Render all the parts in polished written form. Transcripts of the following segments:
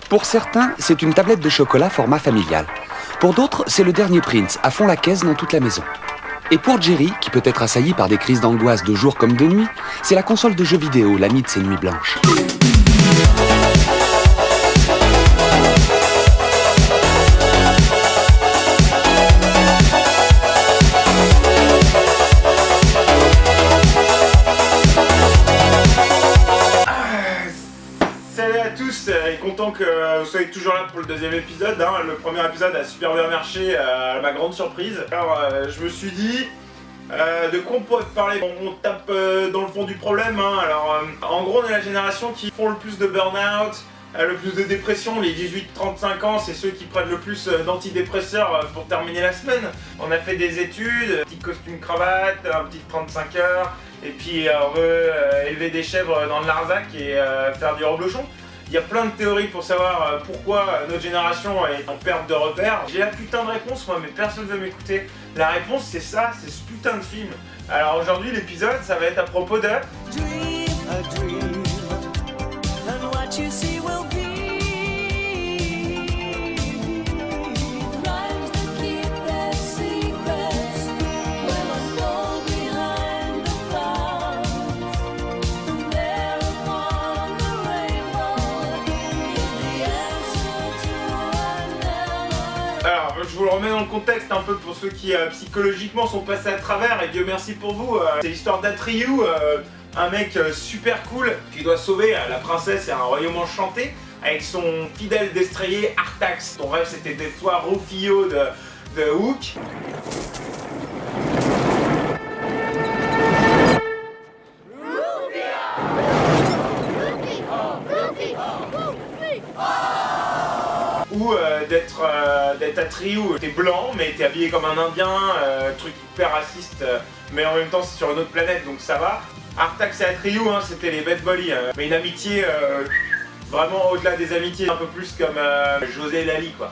Pour certains, c'est une tablette de chocolat format familial. Pour d'autres, c'est le dernier Prince, à fond la caisse dans toute la maison. Et pour Jerry, qui peut être assailli par des crises d'angoisse de jour comme de nuit, c'est la console de jeux vidéo, l'ami de ses nuits blanches. Salut à tous, et content que vous soyez toujours là pour le deuxième épisode. Le premier épisode a super bien marché, à ma grande surprise. Alors je me suis dit, de quoi on pourrait parler? On tape dans le fond du problème. Alors en gros, on est la génération qui font le plus de burn-out, le plus de dépression. Les 18-35 ans, c'est ceux qui prennent le plus d'antidépresseurs pour terminer la semaine. On a fait des études, un petit costume cravate, un petit 35 heures, et puis on veut élever des chèvres dans le Larzac et faire du reblochon. Il y a plein de théories pour savoir pourquoi notre génération est en perte de repères. J'ai la putain de réponse moi, mais personne ne veut m'écouter. La réponse c'est ça, c'est ce putain de film. Alors aujourd'hui l'épisode ça va être à propos de... Dream a dream, and what you see will be. Alors, je vous le remets dans le contexte un peu pour ceux qui psychologiquement sont passés à travers, et Dieu merci pour vous. C'est l'histoire d'Atreyu, un mec super cool qui doit sauver la princesse et un royaume enchanté avec son fidèle destrier Artax. Ton rêve c'était d'être toi Rufio de Hook. Ou d'être Atreyu, t'es blanc mais t'es habillé comme un indien, truc hyper raciste, mais en même temps c'est sur une autre planète donc ça va. Artax et Atreyu, c'était les bad buddies, mais une amitié vraiment au-delà des amitiés, un peu plus comme José et Lali quoi.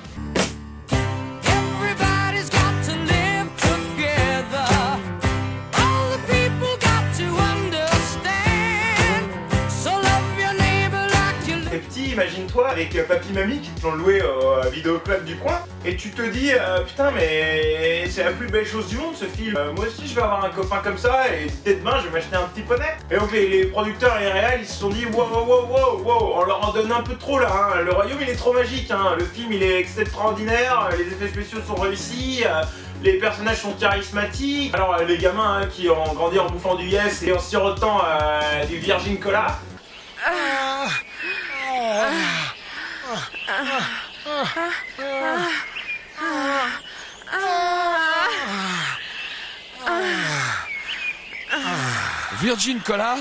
Imagine-toi avec papy mamie qui te l'ont loué au vidéoclub du coin et tu te dis putain mais c'est la plus belle chose du monde ce film, moi aussi je vais avoir un copain comme ça et dès demain je vais m'acheter un petit poney. Et donc les producteurs et les réals ils se sont dit wow, on leur en donne un peu trop là, le royaume il est trop magique, le film il est extraordinaire, les effets spéciaux sont réussis, les personnages sont charismatiques. Alors les gamins qui ont grandi en bouffant du Yes et en sirotant du Virgin Cola. Virgin Cola,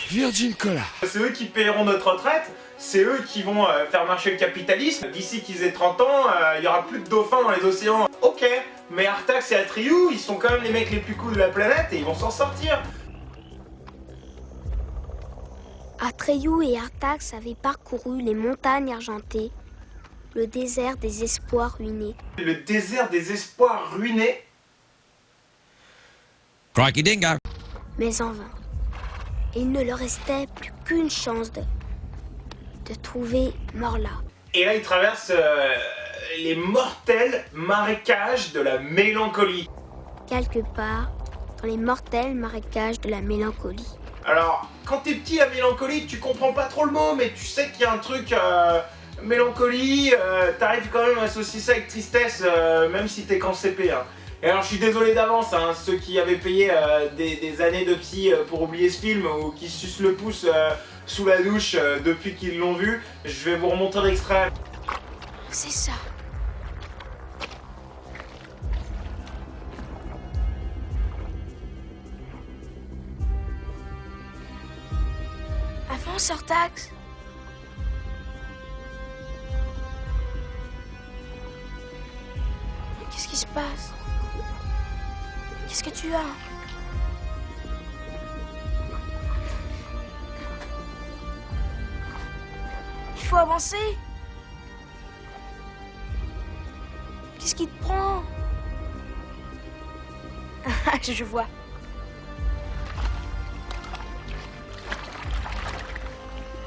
Virgin Cola. C'est eux qui paieront notre retraite, c'est eux qui vont faire marcher le capitalisme. D'ici qu'ils aient 30 ans, il y aura plus de dauphins dans les océans. Ok, mais Artax et Atreyu, ils sont quand même les mecs les plus cool de la planète et ils vont s'en sortir. Atreyu et Artax avaient parcouru les montagnes argentées, le désert des espoirs ruinés. Le désert des espoirs ruinés. Crikey dingo. Mais en vain. Il ne leur restait plus qu'une chance de trouver Morla. Et là, ils traversent les mortels marécages de la mélancolie. Quelque part, dans les mortels marécages de la mélancolie. Alors, quand t'es petit, la mélancolie, tu comprends pas trop le mot, mais tu sais qu'il y a un truc... mélancolie, t'arrives quand même à associer ça avec tristesse, même si t'es qu'en CP. Et alors je suis désolé d'avance, ceux qui avaient payé des années de psy pour oublier ce film ou qui sucent le pouce sous la douche depuis qu'ils l'ont vu, je vais vous remontrer l'extrait. C'est ça. Avance, Artax. Qu'est-ce qui se passe? Qu'est-ce que tu as? Il faut avancer. Qu'est-ce qui te prend? Je vois.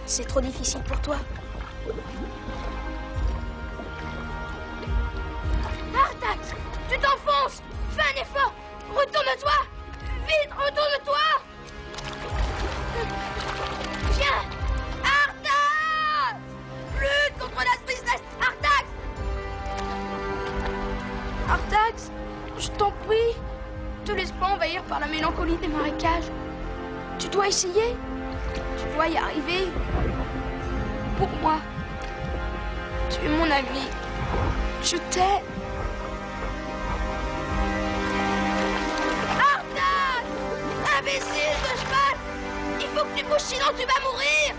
C'est trop difficile pour toi. Retourne-toi! Vite, retourne-toi! Viens! Artax! Lutte contre la tristesse! Artax! Artax, je t'en prie, te laisse pas envahir par la mélancolie des marécages. Tu dois essayer. Tu dois y arriver. Pour moi. Tu es mon ami. Je t'aime. Artax! Imbécile de cheval! Il faut que tu bouges, sinon tu vas mourir!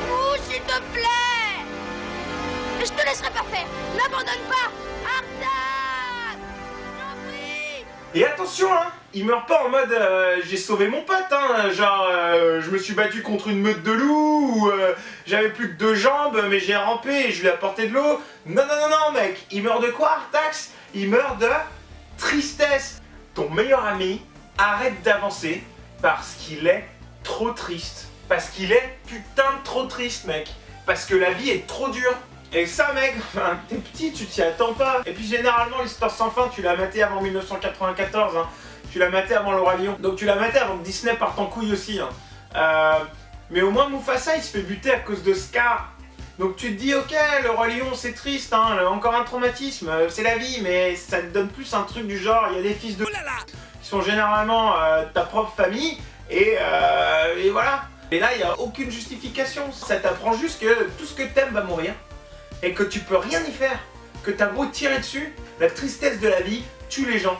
Bouge, s'il te plaît! Je te laisserai pas faire! N'abandonne pas! Artax! J'en prie! Et attention, hein, il meurt pas en mode j'ai sauvé mon pote, hein, genre je me suis battu contre une meute de loups, ou j'avais plus que 2 jambes, mais j'ai rampé et je lui ai apporté de l'eau. Non, non, non, non, mec, il meurt de quoi, Artax? Il meurt de tristesse. Ton meilleur ami arrête d'avancer parce qu'il est trop triste. Parce qu'il est putain de trop triste, mec. Parce que la vie est trop dure. Et ça, mec, enfin, t'es petit, tu t'y attends pas. Et puis généralement, l'histoire sans fin, tu l'as maté avant 1994, hein. Tu l'as maté avant Le Roi Lion. Donc tu l'as maté avant que Disney parte en couille aussi, hein. Mais au moins Mufasa, il se fait buter à cause de Scar. Donc tu te dis, ok, Le Roi Lion, c'est triste, hein, encore un traumatisme, c'est la vie, mais ça te donne plus un truc du genre, il y a des fils de qui sont généralement ta propre famille, et voilà. Et là, il n'y a aucune justification. Ça t'apprend juste que tout ce que t'aimes va mourir, et que tu peux rien y faire. Que t'as beau tirer dessus, la tristesse de la vie tue les gens.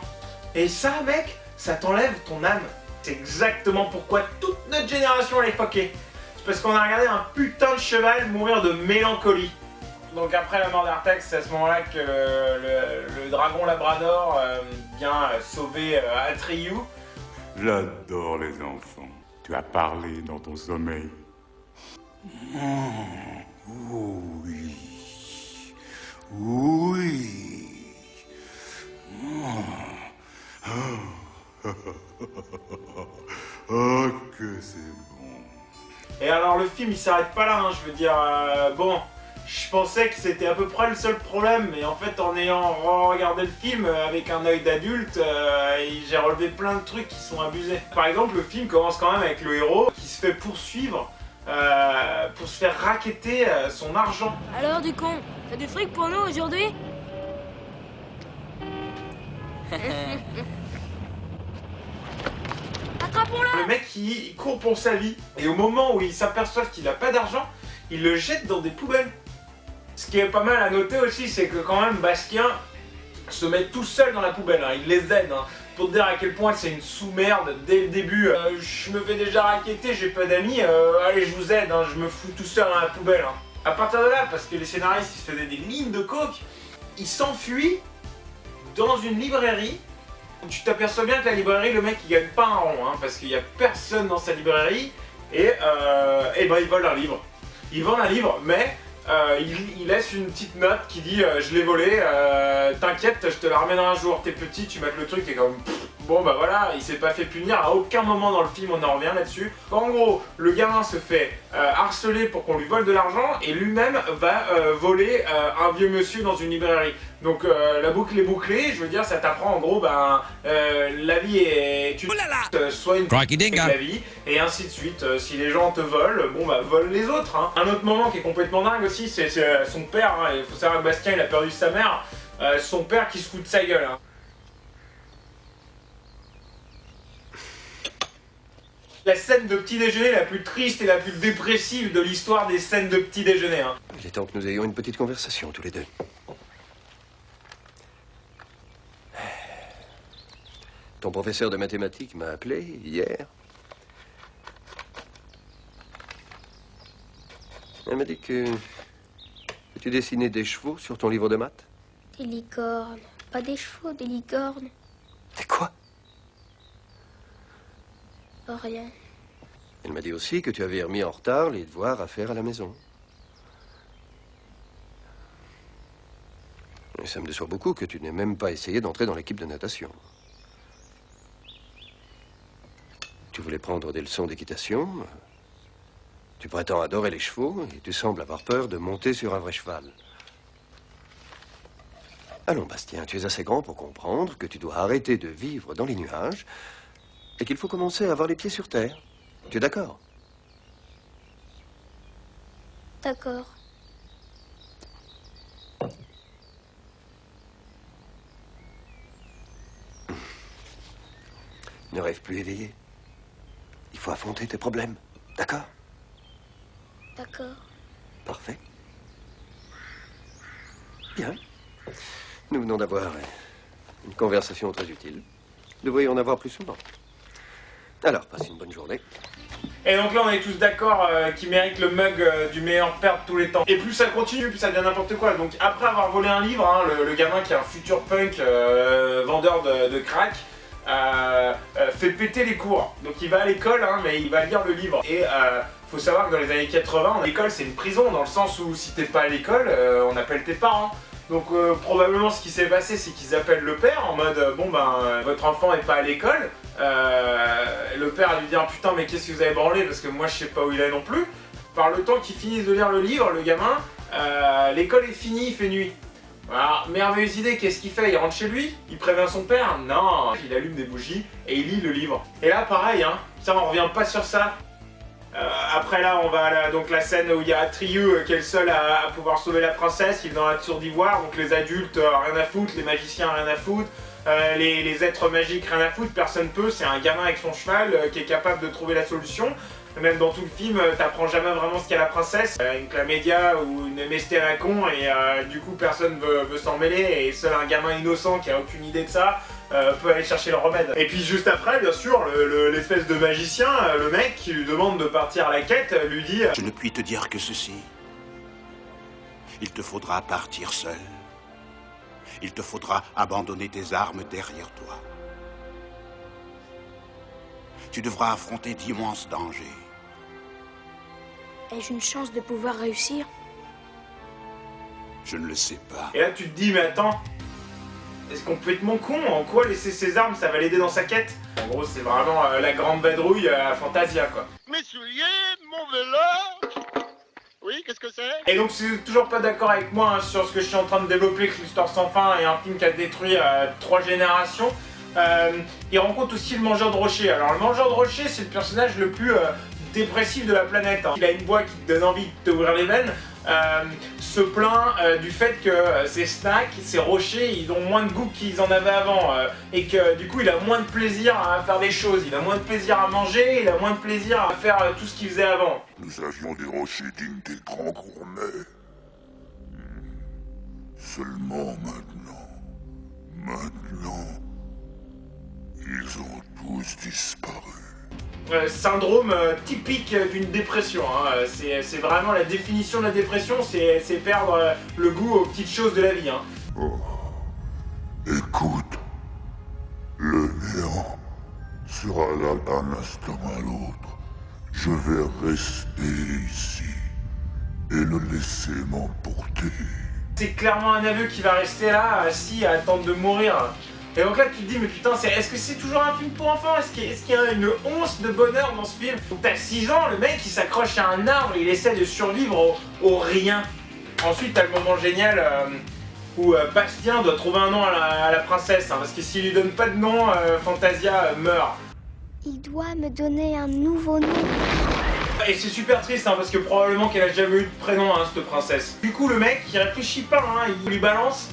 Et ça, mec, ça t'enlève ton âme. C'est exactement pourquoi toute notre génération est fuckée. C'est parce qu'on a regardé un putain de cheval mourir de mélancolie. Donc après la mort d'Artax, c'est à ce moment-là que le dragon labrador vient sauver Atreyu. J'adore les enfants. Tu as parlé dans ton sommeil. Oui. Oui. Oh, que c'est bon. Et alors le film il s'arrête pas là, hein, je veux dire, bon, je pensais que c'était à peu près le seul problème, mais en fait en ayant regardé le film avec un œil d'adulte, j'ai relevé plein de trucs qui sont abusés. Par exemple, le film commence quand même avec le héros qui se fait poursuivre pour se faire racketter son argent. Alors du con, t'as du fric pour nous aujourd'hui? Attrapons-le! Le mec il court pour sa vie, et au moment où il s'aperçoit qu'il n'a pas d'argent, il le jette dans des poubelles. Ce qui est pas mal à noter aussi, c'est que quand même Bastien se met tout seul dans la poubelle, hein. Il les aide, hein, pour te dire à quel point c'est une sous-merde dès le début. Je me fais déjà racketter, j'ai pas d'amis, allez je vous aide, hein, je me fous tout seul dans la poubelle. Hein. À partir de là, parce que les scénaristes ils se faisaient des lignes de coke, il s'enfuit dans une librairie. Tu t'aperçois bien que la librairie, le mec il gagne pas un rond, hein, parce qu'il y a personne dans sa librairie, et ben il vole un livre. Il vend un livre, mais il laisse une petite note qui dit je l'ai volé, t'inquiète, je te la ramènerai un jour, t'es petit, tu mets le truc et comme bon bah voilà, il s'est pas fait punir, à aucun moment dans le film on en revient là-dessus. En gros, le gamin se fait harceler pour qu'on lui vole de l'argent et lui-même va voler un vieux monsieur dans une librairie. Donc la boucle est bouclée, je veux dire ça t'apprend en gros ben la vie est soit une avec la vie et ainsi de suite. Si les gens te volent, bon bah vole les autres. Hein. Un autre moment qui est complètement dingue aussi, c'est son père. Hein. Il faut savoir que Bastien il a perdu sa mère. Son père qui se fout de sa gueule. Hein. La scène de petit déjeuner la plus triste et la plus dépressive de l'histoire des scènes de petit déjeuner. Hein. Il est temps que nous ayons une petite conversation tous les deux. Ton professeur de mathématiques m'a appelé hier. Elle m'a dit que tu dessinais des chevaux sur ton livre de maths. Des licornes. Pas des chevaux, des licornes. Des quoi? Rien. Elle m'a dit aussi que tu avais remis en retard les devoirs à faire à la maison. Et ça me déçoit beaucoup que tu n'aies même pas essayé d'entrer dans l'équipe de natation. Tu voulais prendre des leçons d'équitation. Tu prétends adorer les chevaux et tu sembles avoir peur de monter sur un vrai cheval. Allons, Bastien, tu es assez grand pour comprendre que tu dois arrêter de vivre dans les nuages et qu'il faut commencer à avoir les pieds sur terre. Tu es d'accord? D'accord. Ne rêve plus éveillé. Il faut affronter tes problèmes. D'accord? D'accord. Parfait. Bien. Nous venons d'avoir une conversation très utile. Nous devrions en avoir plus souvent. Alors, passe une bonne journée. Et donc là on est tous d'accord qu'il mérite le mug du meilleur père de tous les temps. Et plus ça continue, plus ça devient n'importe quoi. Donc après avoir volé un livre, hein, le gamin qui est un futur punk vendeur de crack, fait péter les cours. Donc il va à l'école, hein, mais il va lire le livre. Et faut savoir que dans les années 80, l'école c'est une prison, dans le sens où si t'es pas à l'école, on appelle tes parents. Donc probablement ce qui s'est passé, c'est qu'ils appellent le père en mode bon ben votre enfant est pas à l'école. Le père a dû dire putain mais qu'est-ce que vous avez branlé parce que moi je sais pas où il est non plus. Par le temps qu'il finisse de lire le livre, le gamin, l'école est finie, il fait nuit. Voilà, merveilleuse idée, qu'est-ce qu'il fait? Il rentre chez lui? Il prévient son père? Non, il allume des bougies et il lit le livre. Et là pareil, hein, ça on revient pas sur ça. Après là on va à donc la scène où il y a Atreyu qui est le seul à pouvoir sauver la princesse, il est dans la tour d'ivoire, donc les adultes rien à foutre, les magiciens rien à foutre, les êtres magiques rien à foutre, personne peut, c'est un gamin avec son cheval qui est capable de trouver la solution. Même dans tout le film, t'apprends jamais vraiment ce qu'est la princesse, une clamédia ou une mestère à con et du coup personne veut s'en mêler et seul un gamin innocent qui a aucune idée de ça peut aller chercher le remède. Et puis juste après, bien sûr, l'espèce de magicien, le mec qui lui demande de partir à la quête, lui dit Je ne puis te dire que ceci. Il te faudra partir seul. Il te faudra abandonner tes armes derrière toi. Tu devras affronter d'immenses dangers. Ai-je une chance de pouvoir réussir? Je ne le sais pas. Et là tu te dis mais attends, est-ce complètement con? En quoi laisser ses armes ça va l'aider dans sa quête? En gros c'est vraiment la grande vadrouille à Fantasia quoi. Mes souliers, mon vélo. Oui, qu'est-ce que c'est? Et donc si vous êtes toujours pas d'accord avec moi hein, sur ce que je suis en train de développer, que l'histoire sans fin et un film qui a détruit 3 générations, il rencontre aussi le mangeur de rochers. Alors le mangeur de rochers c'est le personnage le plus dépressif de la planète. Hein. Il a une voix qui te donne envie de t'ouvrir les veines. Se plaint du fait que ces snacks, ces rochers, ils ont moins de goût qu'ils en avaient avant et que du coup il a moins de plaisir à faire des choses, il a moins de plaisir à manger, il a moins de plaisir à faire tout ce qu'il faisait avant. Nous avions des rochers dignes des grands gourmets. Seulement maintenant, ils ont tous disparu. Syndrome typique d'une dépression, hein. C'est vraiment la définition de la dépression, c'est perdre le goût aux petites choses de la vie. Hein. Oh. Écoute, le néant sera là d'un instant à l'autre. Je vais rester ici et le laisser m'emporter. C'est clairement un aveu qui va rester là, assis à attendre de mourir. Et donc là tu te dis mais putain, est-ce que c'est toujours un film pour enfants? Est-ce qu'il y a une once de bonheur dans ce film? Donc t'as 6 ans, le mec il s'accroche à un arbre, il essaie de survivre au rien. Ensuite t'as le moment génial où Bastien doit trouver un nom à la princesse, hein, parce que s'il lui donne pas de nom, Fantasia meurt. Il doit me donner un nouveau nom. Et c'est super triste hein, parce que probablement qu'elle a jamais eu de prénom hein, cette princesse. Du coup le mec il réfléchit pas, hein, il lui balance.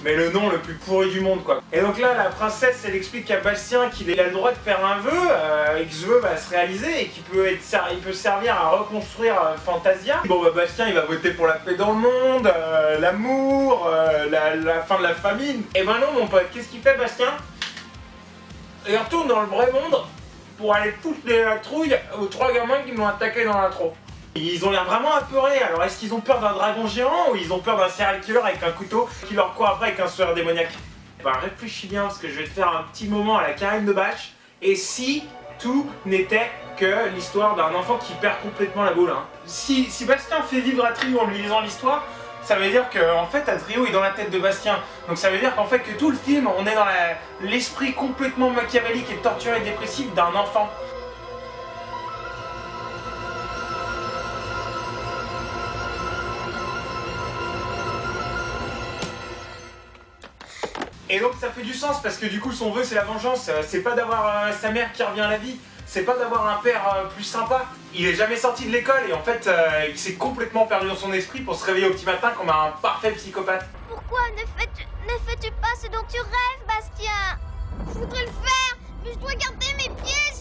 Mais le nom le plus pourri du monde quoi. Et donc là la princesse elle explique à Bastien qu'il a le droit de faire un vœu et que ce vœu va se réaliser et qu'il peut, servir à reconstruire Fantasia. Bon bah Bastien il va voter pour la paix dans le monde, l'amour, la fin de la famine. Et ben non mon pote, qu'est-ce qu'il fait Bastien? Il retourne dans le vrai monde pour aller foutre la trouille aux 3 gamins qui l'ont attaqué dans l'intro. Ils ont l'air vraiment apeurés, alors est-ce qu'ils ont peur d'un dragon géant ou ils ont peur d'un serial killer avec un couteau qui leur court après avec un sourire démoniaque? Bah réfléchis bien parce que je vais te faire un petit moment à la Karine de Bach. Et si tout n'était que l'histoire d'un enfant qui perd complètement la boule hein. Si Bastien fait vivre Atreyu en lui lisant l'histoire, ça veut dire que en fait Atreyu est dans la tête de Bastien. Donc ça veut dire qu'en fait que tout le film on est dans l'esprit complètement machiavélique et torturé et dépressif d'un enfant. Et donc ça fait du sens parce que du coup son vœu c'est la vengeance, c'est pas d'avoir sa mère qui revient à la vie, c'est pas d'avoir un père plus sympa. Il est jamais sorti de l'école et en fait il s'est complètement perdu dans son esprit pour se réveiller au petit matin comme un parfait psychopathe. Pourquoi ne fais-tu pas ce dont tu rêves, Bastien? Je voudrais le faire, mais je dois garder mes pieds